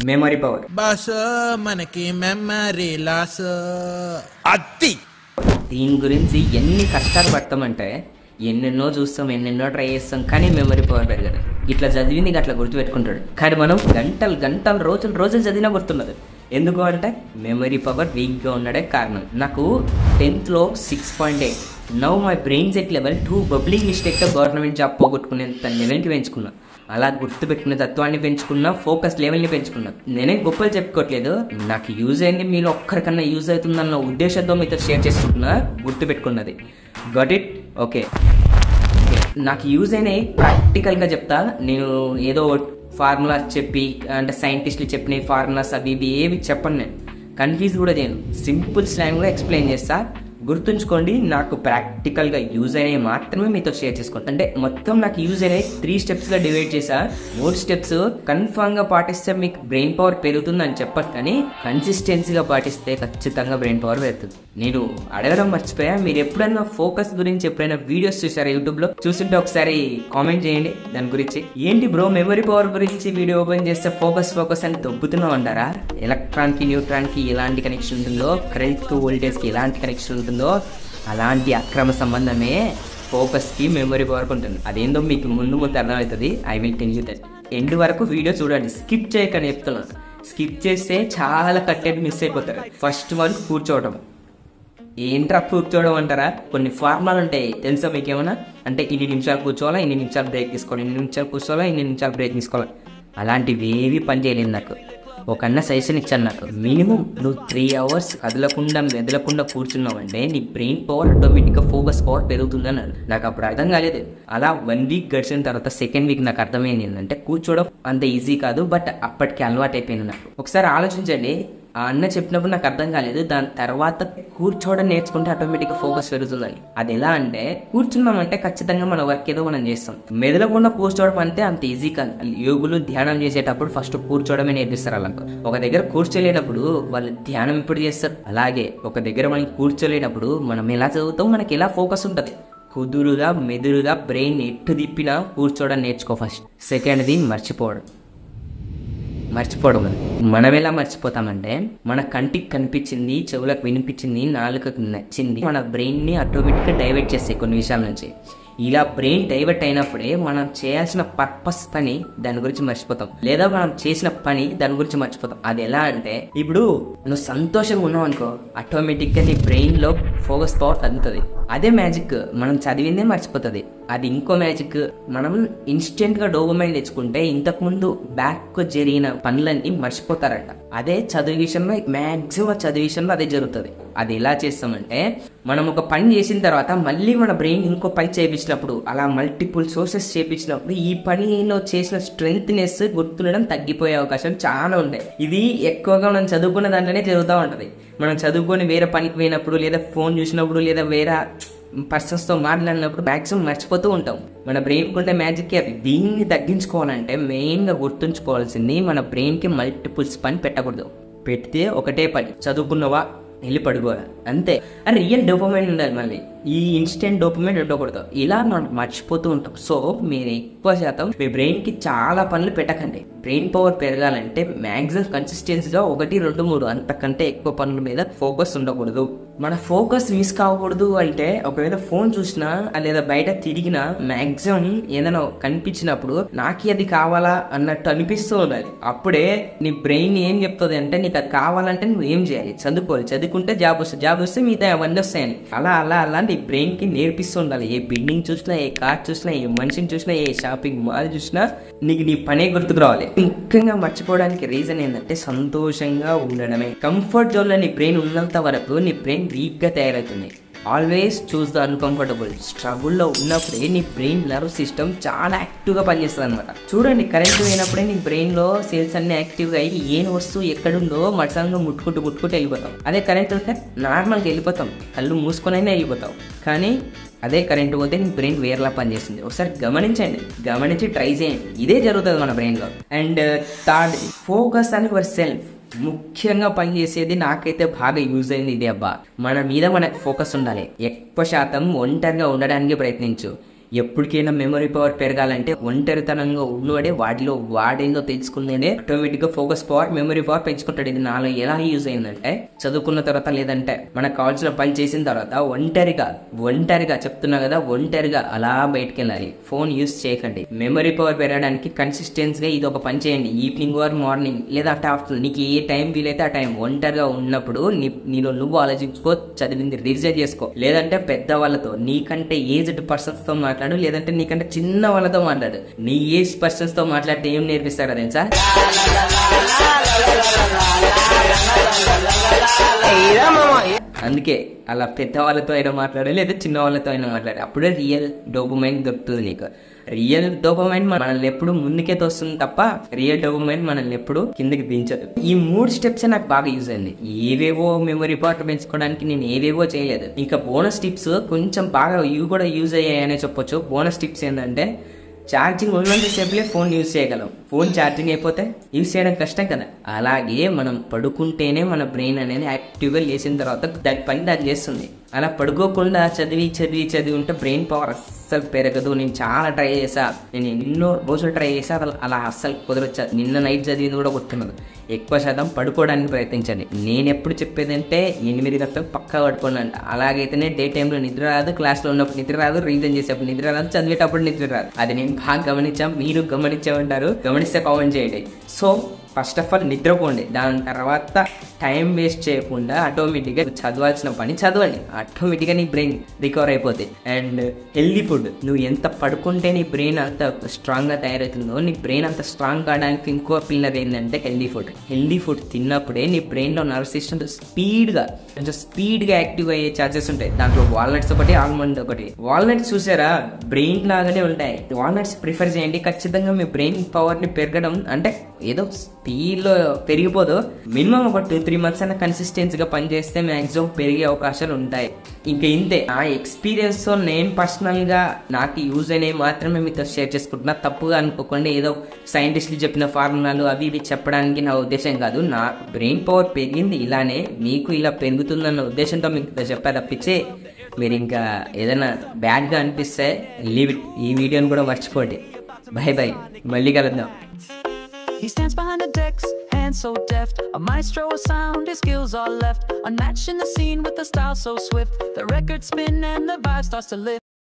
Memory power. Boss మనకి memory loss. అత్తి దీని గురించి ఎన్ని కష్టాలు పడతామంటే ఎన్నెన్నో చూస్తాం, ఎన్నెన్నో ట్రై చేస్తాం, కానీ మెమరీ పవర్ పెరగదు. ఇట్లా చదివింది అట్లా గుర్తుపెట్టుకుంటాడు, కానీ మనం గంటలు రోజులు చదివినా గుర్తున్నది. ఎందుకు అంటే మెమరీ పవర్ వీక్గా ఉండడే కారణం. నాకు 10th లో 6.8. Now my brain set level 2 bubbling మిస్టేక్తో గవర్నమెంట్ జాబ్ పోగొట్టుకునేంత లెవెల్కి పెంచుకున్నా. అలా గుర్తుపెట్టుకునే తత్వాన్ని పెంచుకున్నా, ఫోకస్ లెవెల్ని పెంచుకున్నా. నేనే గొప్పలు చెప్పుకోవట్లేదు, నాకు యూజ్ అయింది మీలో ఒక్కరికన్నా యూజ్ అవుతుందన్న ఉద్దేశంతో మీతో షేర్ చేసుకుంటున్నా. గుర్తుపెట్టుకున్నది. Got it? ఓకే. నాకు యూజ్ అయినాయి ప్రాక్టికల్గా చెప్తా. నేను ఏదో ఫార్ములాస్ చెప్పి అంటే సైంటిస్టులు చెప్పిన ఫార్ములాస్ అవి ఇవి ఏవి చెప్పను, నేను కన్ఫ్యూజ్ కూడా చేయను. సింపుల్ స్లాంగ్లో ఎక్స్ప్లెయిన్ చేస్తా. గుర్తుంచుకోండి, నాకు ప్రాక్టికల్గా యూజ్ అయినవి మాత్రమే మీతో షేర్ చేసుకోండి. అంటే మొత్తం నాకు యూజ్ అయినవి 3 స్టెప్స్గా డివైడ్ చేసా. 3 స్టెప్స్ కన్ఫామ్గా పాటిస్తే మీకు బ్రెయిన్ పవర్ పెరుగుతుంది అని చెప్పదు, కానీ కన్సిస్టెన్సీగా పాటిస్తే ఖచ్చితంగా బ్రెయిన్ పవర్ పెరుగుతుంది. నేను అడగడం మర్చిపోయా, మీరు ఎప్పుడైనా ఫోకస్ గురించి ఎప్పుడైనా వీడియోస్ చూసారా యూట్యూబ్లో? చూస్తుంటే ఒకసారి కామెంట్ చేయండి దాని గురించి. ఏంటి బ్రో మెమరీ పవర్ గురించి వీడియో ఓపెన్ చేస్తే ఫోకస్ అని దొబ్బుతున్నావు అంటారా? ఎలక్ట్రాన్కి న్యూట్రాన్కి ఎలాంటి కనెక్షన్ ఉంటుందో, కరెంట్కి వోల్టేజ్కి ఎలాంటి కనెక్షన్ ఉంటుందో అలాంటి అక్రమ సంబంధమే ఫోకస్కి మెమరీ పవర్కి ఉంటుంది. అదేందో మీకు ముందు అర్థమవుతుంది. I will tell you that. End వరకు వీడియో చూడండి, స్కిప్ చేయకని చెప్తున్నాను. స్కిప్ చేస్తే చాలా కంటెంట్ మిస్ అయిపోతారు. ఫస్ట్ వరకు కూర్చోవడం. ఏంట్రా కూర్చోవడం అంటారా? కొన్ని ఫార్ములాలు ఉంటాయి తెలుసా మీకేమన్నా? అంటే ఇన్ని నిమిషాలు కూర్చోవాలా, ఇన్ని నిమిషాలు బ్రేక్ తీసుకోవాలి, ఇన్ని నిమిషాలు కూర్చోవాలా, ఇన్ని నిమిషాలు బ్రేక్ తీసుకోవాలి. అలాంటివి ఏవి పని చేయలేదు నాకు. ఒక అన్న సజెషన్ ఇచ్చాను నాకు, మినిమం నువ్వు 3 hours మెదలకుండా కూర్చున్నావంటే నీ బ్రెయిన్ పవర్ ఆటోమేటిక్గా ఫోకస్ పవర్ పెరుగుతుంది అన్నాడు. నాకు అప్పుడు అర్థం కాలేదు. అలా 1 week గడిచిన తర్వాత సెకండ్ వీక్ నాకు అర్థమైంది ఏంటంటే కూర్చోవడం అంత ఈజీ కాదు, బట్ అప్పటికి అలవాటు అయిపోయింది నాకు. ఒకసారి ఆలోచించండి, ఆ అన్న చెప్పినప్పుడు నాకు అర్థం కాలేదు, దాని తర్వాత కూర్చోవడం నేర్చుకుంటే ఆటోమేటిక్గా ఫోకస్ పెరుగుతుందని. అది ఎలా అంటే కూర్చున్నామంటే ఖచ్చితంగా మన వర్క్ ఏదో మనం చేస్తాం. మెదలకుండా కూర్చోవడం అంటే అంత ఈజీ కాదు. యోగులు ధ్యానం చేసేటప్పుడు ఫస్ట్ కూర్చోవడమే నేర్పిస్తారు వాళ్ళకు. ఒక దగ్గర కూర్చోలేనప్పుడు వాళ్ళు ధ్యానం ఎప్పుడు చేస్తారు? అలాగే ఒక దగ్గర మనం కూర్చోలేనప్పుడు మనం ఎలా చదువుతాం, మనకి ఎలా ఫోకస్ ఉంటుంది. కుదురుగా మెదురుగా బ్రెయిన్ ఎట్టు తిప్పినా కూర్చోవడం నేర్చుకో ఫస్ట్. సెకండ్ది మర్చిపోవడం. మనం ఎలా మర్చిపోతామంటే మన కంటికి కనిపించింది, చెవులకు వినిపించింది, నాలుకకు నచ్చింది మన బ్రెయిన్ని ఆటోమేటిక్గా డైవర్ట్ చేస్తాయి కొన్ని విషయాల నుంచి. ఇలా బ్రెయిన్ డైవర్ట్ అయినప్పుడే మనం చేయాల్సిన పర్పస్ పని దాని గురించి మర్చిపోతాం, లేదా మనం చేసిన పని దాని గురించి మర్చిపోతాం. అది ఎలా అంటే ఇప్పుడు నువ్వు సంతోషంగా ఉన్నావు అనుకో, ఆటోమేటిక్గా నీ బ్రెయిన్లో ఫోకస్ పవర్ తగ్గుతుంది. అదే మ్యాజిక్, మనం చదివిందే మర్చిపోతుంది. అది ఇంకో మ్యాజిక్, మనం ఇన్స్టెంట్గా డోపమైన్ తెచ్చుకుంటే ఇంతకుముందు బ్యాక్ జరిగిన పనులన్నీ మర్చిపోతారట. అదే చదువు విషయంలో మ్యాక్సిమం చదువు విషయంలో అదే జరుగుతుంది. అది ఎలా చేస్తామంటే మనం ఒక పని చేసిన తర్వాత మళ్ళీ మన బ్రెయిన్ ఇంకో పని చేయించినప్పుడు, అలా మల్టిపుల్ సోర్సెస్ చేయించినప్పుడు ఈ పనిలో చేసిన స్ట్రెంగ్త్నెస్ గుర్తుండడం తగ్గిపోయే అవకాశం చాలా ఉంటాయి. ఇది ఎక్కువగా మనం చదువుకున్న దాంట్లోనే జరుగుతూ ఉంటుంది. మనం చదువుకొని వేరే పనికి పోయినప్పుడు, లేదా ఫోన్ చూసినప్పుడు, లేదా వేరే పర్సన్స్తో మాట్లాడినప్పుడు మ్యాక్సిమం మర్చిపోతూ ఉంటాం. మన బ్రెయిన్కి ఉంటే మ్యాజిక్ అది. దీన్ని తగ్గించుకోవాలంటే మెయిన్గా గుర్తుంచుకోవాల్సింది, మన బ్రెయిన్కి మల్టిపుల్స్ పని పెట్టకూడదు. పెడితే ఒకటే పని, చదువుకున్నవా వెళ్ళి పడుకోవాలి అంతే. అని రియల్ డోపమైన్ ఉండాలి. మళ్ళీ ఈ ఇన్స్టెంట్ డోపమైన్ ఉండకూడదు. ఇలా మనం మర్చిపోతూ ఉంటాం. సో మీరు ఎక్కువ శాతం మీ బ్రెయిన్కి చాలా పనులు పెట్టకండి. బ్రెయిన్ పవర్ పెరగాలంటే మ్యాక్సిమం కన్సిస్టెన్సీగా 1, 2, 3 అంతకంటే ఎక్కువ పనుల మీద ఫోకస్ ఉండకూడదు. మన ఫోకస్ మిస్ కాకూడదు అంటే ఒకవేళ ఫోన్ చూసినా లేదా బయట తిరిగినా మ్యాక్సిమం ఏదైనా కనిపించినప్పుడు నాకు అది కావాలా అన్నట్టు అనిపిస్తూ ఉండాలి. అప్పుడే నీ బ్రెయిన్ ఏం చెప్తుంది అంటే నీకు అది కావాలంటే నువ్వు ఏం చేయాలి, చదువుకోవాలి. చదువుకుంటే జాబ్ వస్తే మిగతా అవన్నీ వస్తాయని అలా నీ బ్రెయిన్కి నేర్పిస్తూ ఉండాలి. ఏ బిల్డింగ్ చూసినా, ఏ కార్ చూసినా, ఏ మనిషిని చూసినా, ఏ షాపింగ్ మాల్ చూసినా నీకు నీ పనే గుర్తుకు రావాలి. ముఖ్యంగా మర్చిపోవడానికి రీజన్ ఏంటంటే సంతోషంగా ఉండడమే. కంఫర్ట్ జోన్లో నీ బ్రెయిన్ ఉన్నంత వరకు నీ బ్రెయిన్ వీక్గా తయారవుతుంది. Always choose the uncomfortable. స్ట్రగుల్లో ఉన్నప్పుడే నీ బ్రెయిన్ నర్వ్ సిస్టమ్ చాలా యాక్టివ్గా పనిచేస్తుంది అనమాట. చూడండి, కరెంట్ పోయినప్పుడే నీ బ్రెయిన్లో సెల్స్ అన్ని యాక్టివ్గా అయ్యి ఏం వస్తువు ఎక్కడుందో మడసంగా ముట్టుకుంటూ వెళ్ళిపోతాం. అదే కరెంట్ వస్తే నార్మల్గా వెళ్ళిపోతాం, కళ్ళు మూసుకొనైనా వెళ్ళిపోతాం. కానీ అదే కరెంట్ పోతే నీ బ్రెయిన్ వేరేలా పనిచేస్తుంది. ఒకసారి గమనించి ట్రై చేయండి. ఇదే జరుగుతుంది మన బ్రెయిన్లో. And third, focus on your self. ముఖ్యంగా పనిచేసేది, నాకైతే బాగా యూజ్ అయింది ఇదే అబ్బా. మన మీద మనకు ఫోకస్ ఉండాలి. ఎక్కువ శాతం ఒంటరిగా ఉండడానికి ప్రయత్నించు. ఎప్పటికైనా మెమరీ పవర్ పెరగాలంటే ఒంటరితనంగా ఉన్నవాడే వాటిలో వాడేందో తెలుసుకునేదే ఆటోమేటిక్ గా ఫోకస్ పవర్, మెమరీ పవర్ పెంచుకుంటాడు. ఇది నాలో ఎలా యూజ్ అయిందంటే, చదువుకున్న తర్వాత లేదంటే మన కాలేజ్ లో పని చేసిన తర్వాత ఒంటరిగా చెప్తున్నా కదా, ఒంటరిగా అలా బయటకు వెళ్ళాలి. ఫోన్ యూజ్ చేయకండి. మెమరీ పవర్ పెరగడానికి కన్సిస్టెన్సీగా ఇది ఒక పని చేయండి. ఈవినింగ్ ఆర్ మార్నింగ్ లేదా ఆఫ్టర్నూన్, నీకు ఏ టైం వీలైతే ఆ టైం ఒంటరిగా ఉన్నప్పుడు నీలో నువ్వు ఆలోచించుకో, చదివింది రివిజన్ చేసుకో. లేదంటే పెద్ద వాళ్ళతో, నీకంటే ఏజ్డ్ పర్సన్స్ తో మాట్లాడు, లేదంటే నీకంటే చిన్న వాళ్ళతో మాట్లాడు. నీ ఏజ్ పర్సన్స్ తో మాట్లాడితే ఏం నేర్పిస్తాడో తెలుసా? అందుకే అలా పెద్ద వాళ్ళతో అయినా మాట్లాడాలి, లేదా చిన్న వాళ్ళతో అయినా మాట్లాడాలి. అప్పుడే రియల్ డోపమైన్ దొరుకుతుంది నీకు. రియల్ డోపమైన్ మనల్ని ఎప్పుడు ముందుకే తోస్తుంది తప్ప రియల్ డోపమైన్ మనల్ని ఎప్పుడు కిందకి దించదు. ఈ 3 స్టెప్స్ నాకు బాగా యూజ్ అయింది. ఏవేవో మెమరీ పవర్ పెంచుకోవడానికి నేను ఏవేవో చేయలేదు. ఇంకా బోనస్ టిప్స్ కొంచెం బాగా ఇవి కూడా యూజ్ అయ్యాయనే చెప్పొచ్చు. బోనస్ టిప్స్ ఏంటంటే, ఛార్జింగ్ ఉన్నంత సేపులే ఫోన్ యూజ్ చేయగలం. ఫోన్ ఛార్జింగ్ అయిపోతే యూజ్ చేయడం కష్టం కదా. అలాగే మనం పడుకుంటేనే మన బ్రెయిన్ అనేది యాక్టివ్గా లేచిన తర్వాత దాని పని దాన్ని చేస్తుంది. అలా పడుకోకుండా చదివి ఉంటే బ్రెయిన్ పవర్ అస్సలు పెరగదు. నేను చాలా ట్రై చేసా, నేను ఎన్నో రోజులు ట్రై చేసా, అలా అస్సలు కుదరొచ్చా. నిన్న నైట్ చదివింది కూడా గుర్తున్నది. ఎక్కువ శాతం పడుకోవడానికి ప్రయత్నించండి. నేను ఎప్పుడు చెప్పేదంటే 8 గంటలు పక్కా పడుకోండి అంట. అలాగైతేనే డే టైంలో నిద్ర రాదు, క్లాస్లో ఉన్నప్పుడు నిద్ర రాదు, రీజన్ చేసేప్పుడు నిద్ర రాదు, చదివేటప్పుడు నిద్ర రాదు. అది నేను బాగా గమనించాం, మీరు గమనించామంటారు. గమనిస్తే కామెంట్ చేయండి. సో ఫస్ట్ ఆఫ్ ఆల్ నిద్రపోండి. దాని తర్వాత టైం వేస్ట్ చేయకుండా ఆటోమేటిక్గా చదవాల్సిన పని చదవండి. ఆటోమేటిక్గా నీ బ్రెయిన్ రికవర్ అయిపోతుంది. అండ్ హెల్దీ ఫుడ్, నువ్వు ఎంత పడుకుంటే నీ బ్రెయిన్ అంత స్ట్రాంగ్గా తయారవుతుందో, నీ బ్రెయిన్ అంత స్ట్రాంగ్ కావడానికి ఇంకో పిల్లర్ ఏంటంటే హెల్దీ ఫుడ్. హెల్దీ ఫుడ్ తిన్నప్పుడే నీ బ్రెయిన్లో నర్వ్ సిస్టమ్ కొంచెం స్పీడ్గా యాక్టివ్ అయ్యే ఛాన్సెస్ ఉంటాయి. దాంట్లో వాల్నట్స్ ఒకటి, ఆల్మండ్ ఒకటి. వాల్నట్స్ చూసారా, బ్రెయిన్ లాగానే ఉంటాయి. వాల్నట్స్ ప్రిఫర్ చేయండి. ఖచ్చితంగా మీ బ్రెయిన్ పవర్ని పెరగడం అంటే ఏదో స్పీడ్లో పెరిగిపోదు, మినిమం ఒక 2-3 మంత్స్ అయినా కన్సిస్టెన్సీగా పనిచేస్తే మ్యాక్సిమం పెరిగే అవకాశాలు ఉంటాయి. ఇంకా ఇంతే. ఆ ఎక్స్పీరియన్స్తో నేను పర్సనల్గా నాకు యూజ్ అయినవి మాత్రమే మీతో షేర్ చేసుకుంటున్నా. తప్పుగా అనుకోకుండా ఏదో సైంటిస్టులు చెప్పిన ఫార్ములాలు అవి ఇవి చెప్పడానికి నా ఉద్దేశం కాదు. నా బ్రెయిన్ పవర్ పెరిగింది ఇలానే, మీకు ఇలా పెరుగుతుందన్న ఉద్దేశంతో మీకు చెప్పా తప్పించి మీరు ఇంకా ఏదైనా బ్యాడ్గా అనిపిస్తే లీవ్ ఇట్. ఈ వీడియోని కూడా మర్చిపోండి. బై, మళ్ళీ కలుద్దాం. He stands behind the decks, hands so deft, a maestro of sound, his skills are left unmatched in the scene with a style so swift. The records spin and the vibe starts to lift.